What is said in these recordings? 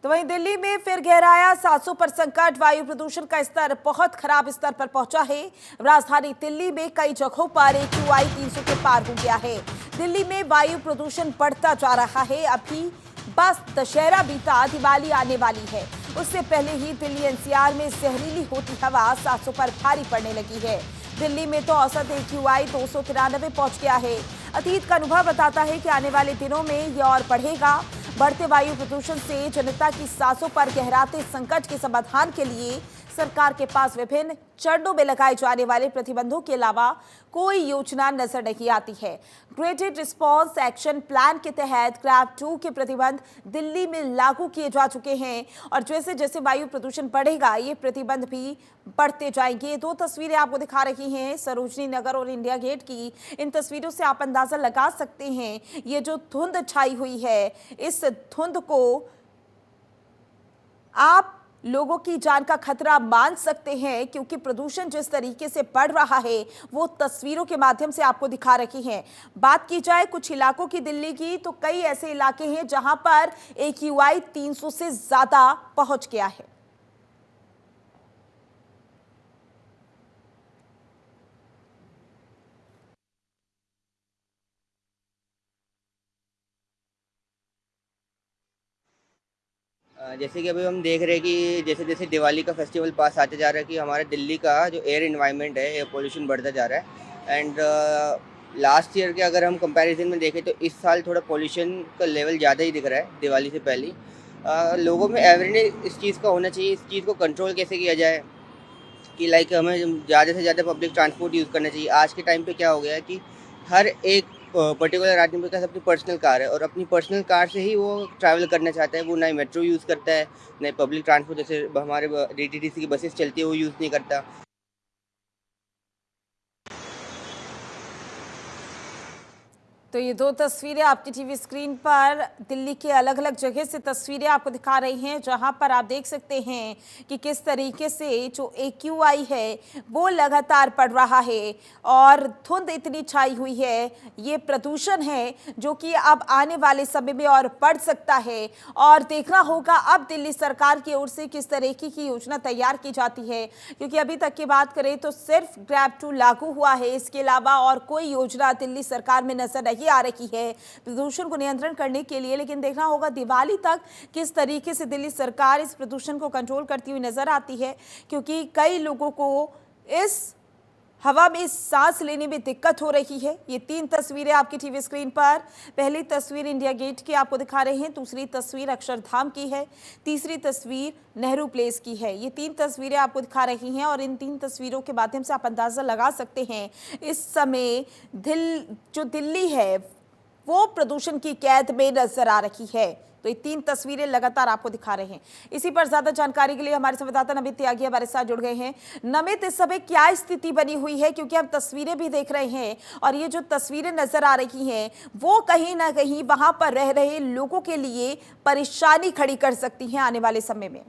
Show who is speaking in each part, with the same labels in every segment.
Speaker 1: तो वहीं दिल्ली में फिर गहराया 700 पर संकट। वायु प्रदूषण का स्तर बहुत खराब स्तर पर पहुंचा है। राजधानी दिल्ली में कई जगहों पर AQI 300 के पार हो गया है। दिल्ली में वायु प्रदूषण बढ़ता जा रहा है। अभी बस दशहरा बीता, दिवाली आने वाली है, उससे पहले ही दिल्ली NCR में जहरीली होती हवा 700 पर भारी पड़ने लगी है। दिल्ली में तो औसत AQI 293 पहुंच गया है। अतीत का अनुभव बताता है कि आने वाले दिनों में यह और बढ़ेगा। बढ़ते वायु प्रदूषण से जनता की सांसों पर गहराते संकट के समाधान के लिए सरकार के पास विभिन्न चरणों में लगाए जाने वाले प्रतिबंधों के अलावा कोई योजना नजर नहीं आती है। ग्रेडेड रिस्पांस एक्शन प्लान के तहत ग्रैब 2 के प्रतिबंध दिल्ली में लागू किए जा चुके हैं और जैसे जैसे वायु प्रदूषण बढ़ेगा ये प्रतिबंध भी बढ़ते जाएंगे। दो तस्वीरें आपको दिखा रही हैं सरोजनी नगर और इंडिया गेट की। इन तस्वीरों से आप अंदाजा लगा सकते हैं ये जो धुंध छाई हुई है, इस धुंध को आप लोगों की जान का खतरा मान सकते हैं, क्योंकि प्रदूषण जिस तरीके से बढ़ रहा है वो तस्वीरों के माध्यम से आपको दिखा रही हैं। बात की जाए कुछ इलाकों की दिल्ली की, तो कई ऐसे इलाके हैं जहां पर AQI 300 से ज्यादा पहुंच गया है।
Speaker 2: जैसे कि अभी हम देख रहे हैं कि जैसे जैसे दिवाली का फेस्टिवल पास आते जा रहा है कि हमारे दिल्ली का जो एयर एनवायरनमेंट है, एयर पोल्यूशन बढ़ता जा रहा है। एंड लास्ट ईयर के अगर हम कंपैरिजन में देखें तो इस साल थोड़ा पोल्यूशन का लेवल ज़्यादा ही दिख रहा है दिवाली से पहले। लोगों में अवेयरनेस इस चीज़ का होना चाहिए, इस चीज़ को कंट्रोल कैसे किया जाए कि लाइक हमें ज़्यादा से ज़्यादा पब्लिक ट्रांसपोर्ट यूज़ करना चाहिए। आज के टाइम पे क्या हो गया है कि हर एक पर्टिकुलर आदमी के पास अपनी पर्सनल कार है और अपनी पर्सनल कार से ही वो ट्रैवल करना चाहता है। वो ना ही मेट्रो यूज़ करता है, ना ही पब्लिक ट्रांसपोर्ट जैसे हमारे DTTC की बसेस चलती है वो यूज़ नहीं करता।
Speaker 1: तो ये दो तस्वीरें आपकी टीवी स्क्रीन पर दिल्ली के अलग अलग जगह से तस्वीरें आपको दिखा रही हैं, जहां पर आप देख सकते हैं कि किस तरीके से जो AQI है वो लगातार बढ़ रहा है और धुंध इतनी छाई हुई है। ये प्रदूषण है जो कि अब आने वाले समय में और बढ़ सकता है और देखना होगा अब दिल्ली सरकार की ओर से किस तरीके की योजना तैयार की जाती है, क्योंकि अभी तक की बात करें तो सिर्फ ग्रैब 2 लागू हुआ है। इसके अलावा और कोई योजना दिल्ली सरकार में नजर नहीं आ रही है प्रदूषण को नियंत्रण करने के लिए। लेकिन देखना होगा दिवाली तक किस तरीके से दिल्ली सरकार इस प्रदूषण को कंट्रोल करती हुई नजर आती है, क्योंकि कई लोगों को इस हवा में सांस लेने में दिक्कत हो रही है। ये 3 तस्वीरें आपकी टीवी स्क्रीन पर, पहली तस्वीर इंडिया गेट की आपको दिखा रहे हैं, दूसरी तस्वीर अक्षरधाम की है, तीसरी तस्वीर नेहरू प्लेस की है। ये 3 तस्वीरें आपको दिखा रही हैं और इन 3 तस्वीरों के माध्यम से आप अंदाजा लगा सकते हैं इस समय जो दिल्ली है वो प्रदूषण की कैद में नजर आ रही है। तो ये 3 तस्वीरें लगातार आपको दिखा रहे हैं। इसी पर ज्यादा जानकारी के लिए हमारे संवाददाता नमित त्यागी हमारे साथ जुड़ गए हैं। नमित, इस समय क्या स्थिति बनी हुई है, क्योंकि हम तस्वीरें भी देख रहे हैं और ये जो तस्वीरें नजर आ रही हैं वो कहीं ना कहीं वहां पर रह रहे लोगों के लिए परेशानी खड़ी कर सकती हैं आने वाले समय में।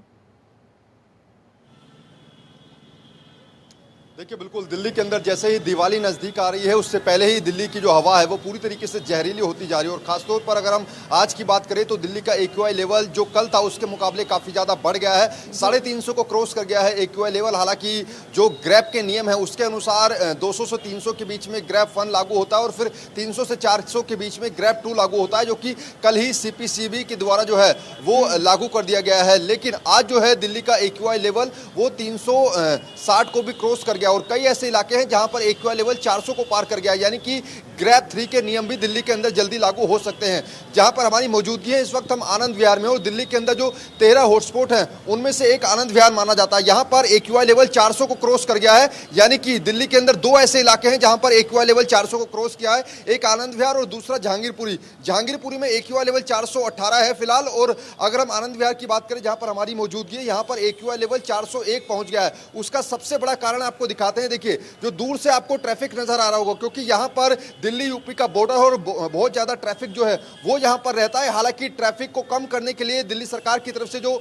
Speaker 3: देखिए बिल्कुल, दिल्ली के अंदर जैसे ही दिवाली नज़दीक आ रही है उससे पहले ही दिल्ली की जो हवा है वो पूरी तरीके से जहरीली होती जा रही है। और खासतौर पर अगर हम आज की बात करें तो दिल्ली का AQI लेवल जो कल था उसके मुकाबले काफ़ी ज़्यादा बढ़ गया है, 350 को क्रॉस कर गया है AQI लेवल। हालांकि जो ग्रैब के नियम है उसके अनुसार 200 से 300 के बीच में ग्रैब 1 लागू होता है और फिर 300 से 400 के बीच में ग्रैब 2 लागू होता है, जो कि कल ही CPCB के द्वारा जो है वो लागू कर दिया गया है। लेकिन आज जो है दिल्ली का AQI लेवल वो 360 को भी क्रॉस कर और कई ऐसे इलाके हैं जहां पर AQI लेवल 400 को पार कर गया, यानी कि ग्रैब 3 के नियम भी दिल्ली के अंदर जल्दी लागू हो सकते हैं। जहां पर हमारी मौजूदगी है इस वक्त हम आनंद विहार में और दिल्ली के अंदर जो 13 हॉटस्पॉट हैं उनमें से एक आनंद विहार माना जाता है। यहां पर AQI लेवल 400 को क्रॉस कर गया है, यानी कि दिल्ली के अंदर 2 ऐसे इलाके हैं जहां पर AQI लेवल 400 को क्रॉस किया है, एक आनंद विहार और दूसरा जहांगीरपुरी। जहांगीरपुरी में AQI लेवल 418 है फिलहाल। और अगर हम आनंद विहार की बात करें जहां पर हमारी मौजूदगी है, यहां पर AQI लेवल 401 पहुंच गया है। उसका सबसे बड़ा कारण आपको दिखाते हैं। देखिए जो दूर से आपको ट्रैफिक नजर आ रहा होगा, क्योंकि यहां पर दिल्ली दिल्ली यूपी का बॉर्डर और बहुत ज़्यादा ट्रैफिक जो है वो यहाँ पर रहता है। हालांकि ट्रैफिक को कम करने के लिए दिल्ली सरकार की तरफ से जो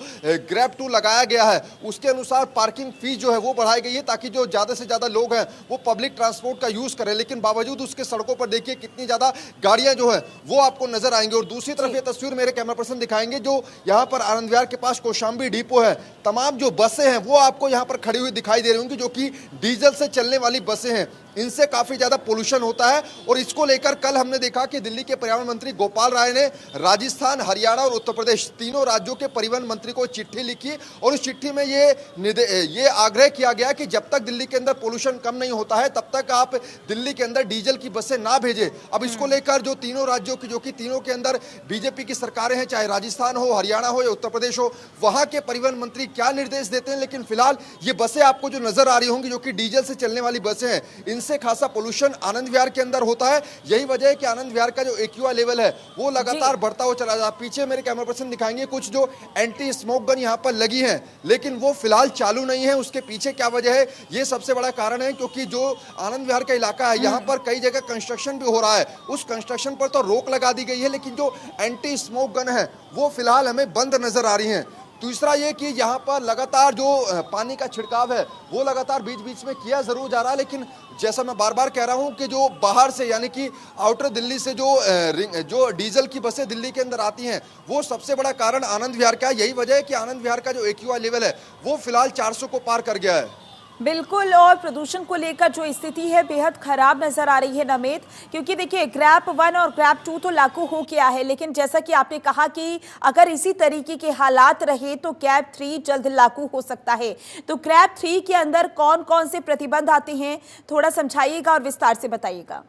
Speaker 3: ग्रैब 2 लगाया गया है उसके अनुसार पार्किंग फीस जो है वो बढ़ाई गई है ताकि जो ज़्यादा से ज़्यादा लोग हैं वो पब्लिक ट्रांसपोर्ट का यूज़ करें। लेकिन बावजूद उसके सड़कों पर देखिए कितनी ज़्यादा गाड़ियाँ जो है वो आपको नजर आएंगी। और दूसरी तरफ ये तस्वीर मेरे कैमरा पर्सन दिखाएंगे जो यहाँ पर आनंद विहार के पास कौशाम्बी डिपो है। तमाम जो बसें हैं वो आपको यहाँ पर खड़ी हुई दिखाई दे रही होंगी जो कि डीजल से चलने वाली बसें हैं। इनसे काफी ज्यादा पोल्यूशन होता है और इसको लेकर कल हमने देखा कि दिल्ली के पर्यावरण मंत्री गोपाल राय ने राजस्थान, हरियाणा और उत्तर प्रदेश तीनों राज्यों के परिवहन मंत्री को चिट्ठी लिखी और उस चिट्ठी में ये आग्रह किया गया कि जब तक दिल्ली के अंदर पोल्यूशन कम नहीं होता है तब तक आप दिल्ली के अंदर डीजल की बसें ना भेजें। अब इसको लेकर जो तीनों राज्यों की, जो कि तीनों के अंदर बीजेपी की सरकारें हैं, चाहे राजस्थान हो, हरियाणा हो या उत्तर प्रदेश हो, वहां के परिवहन मंत्री क्या निर्देश देते हैं। लेकिन फिलहाल ये बसें आपको जो नजर आ रही होंगी जो कि डीजल से चलने वाली बसें हैं, इनसे खासा पोल्यूशन आनंद विहार के अंदर होता है। यही वजह है कि आनंद विहार का जो एक्यूआई लेवल है वो लगातार बढ़ता हुआ चला जा रहा है। पीछे मेरे कैमरा पर्सन दिखाएंगे कुछ जो एंटी स्मोक गन यहाँ पर लगी हैं लेकिन वो फिलहाल चालू नहीं है। उसके पीछे क्या वजह है, ये सबसे बड़ा कारण है क्योंकि जो आनंद विहार का इलाका है यहाँ पर कई जगह कंस्ट्रक्शन भी हो रहा है। उस कंस्ट्रक्शन पर तो रोक लगा दी गई है लेकिन जो एंटी स्मोक गन है वो फिलहाल हमें बंद नजर आ रही है। दूसरा ये कि यहाँ पर लगातार जो पानी का छिड़काव है वो लगातार बीच बीच में किया जरूर जा रहा है। लेकिन जैसा मैं बार बार कह रहा हूँ कि जो बाहर से यानी कि आउटर दिल्ली से जो डीजल की बसें दिल्ली के अंदर आती हैं वो सबसे बड़ा कारण आनंद विहार का है। यही वजह है कि आनंद विहार का जो एक्यूआई लेवल है वो फिलहाल 400 को पार कर गया है।
Speaker 1: बिल्कुल, और प्रदूषण को लेकर जो स्थिति है बेहद खराब नजर आ रही है नमित, क्योंकि देखिए ग्रैब 1 और ग्रैब 2 तो लागू हो गया है लेकिन जैसा कि आपने कहा कि अगर इसी तरीके के हालात रहे तो ग्रैब 3 जल्द लागू हो सकता है। तो ग्रैब 3 के अंदर कौन कौन से प्रतिबंध आते हैं, थोड़ा समझाइएगा और विस्तार से बताइएगा।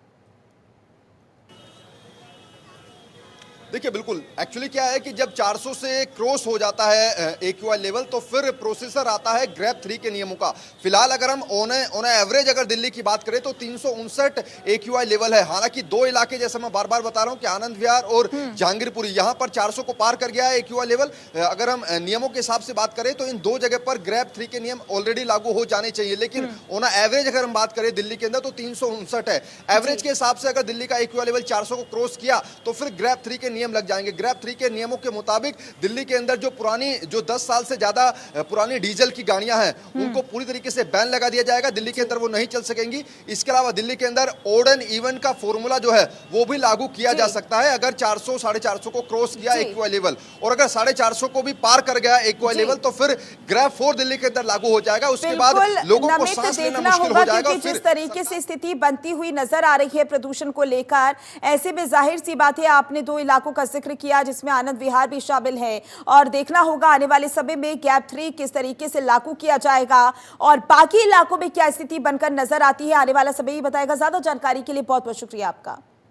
Speaker 3: देखिए बिल्कुल, एक्चुअली क्या है कि जब 400 से क्रॉस हो जाता है एक्यूआई लेवल तो फिर प्रोसेसर आता है ग्रैब 3 के नियमों का। फिलहाल अगर हम ऑन एवरेज अगर दिल्ली की बात करें तो 359 एक्यूआई लेवल है। हालांकि दो इलाके जैसे मैं बार बार बता रहा हूं कि आनंद विहार और जहांगीरपुरी यहाँ पर 400 को पार कर गया है एक्यूआई लेवल। अगर हम नियमों के हिसाब से बात करें तो इन दो जगह पर ग्रैब 3 के नियम ऑलरेडी लागू हो जाने चाहिए। लेकिन ऑन एवरेज अगर हम बात करें दिल्ली के अंदर तो 359 है। एवरेज के हिसाब से अगर दिल्ली का एक्यूआई लेवल 400 को क्रॉस किया तो फिर ग्रैब 3 के नियम लग जाएंगे। ग्रैब 3 के नियमों के मुताबिक दिल्ली के अंदर जो 10 साल से ज्यादा पुरानी डीजल की गाड़ियां हैं उनको पूरी तरीके से बैन लगा दिया जाएगा। दिल्ली के अंदर वो नहीं चल सकेंगी। इसके अलावा दिल्ली के अंदर ऑड एंड इवन का फॉर्मूला जो है वो भी लागू किया जा सकता है अगर 400 450 को क्रॉस किया एक्यूआई लेवल, और अगर 450 को भी पार कर गया एक्यूआई लेवल तो फिर ग्रैब 4 दिल्ली के अंदर लागू हो जाएगा। उसके बाद लोगों को सांस लेना मुश्किल हो जाएगा।
Speaker 1: जिस तरीके से स्थिति बनती हुई नजर आ रही है प्रदूषण को लेकर, ऐसे में जाहिर सी बात है आपने दो इलाकों का जिक्र किया जिसमें आनंद विहार भी शामिल है और देखना होगा आने वाले समय में ग्रैब 3 किस तरीके से लागू किया जाएगा और बाकी इलाकों में क्या स्थिति बनकर नजर आती है, आने वाला समय ही बताएगा। ज्यादा जानकारी के लिए बहुत बहुत शुक्रिया आपका।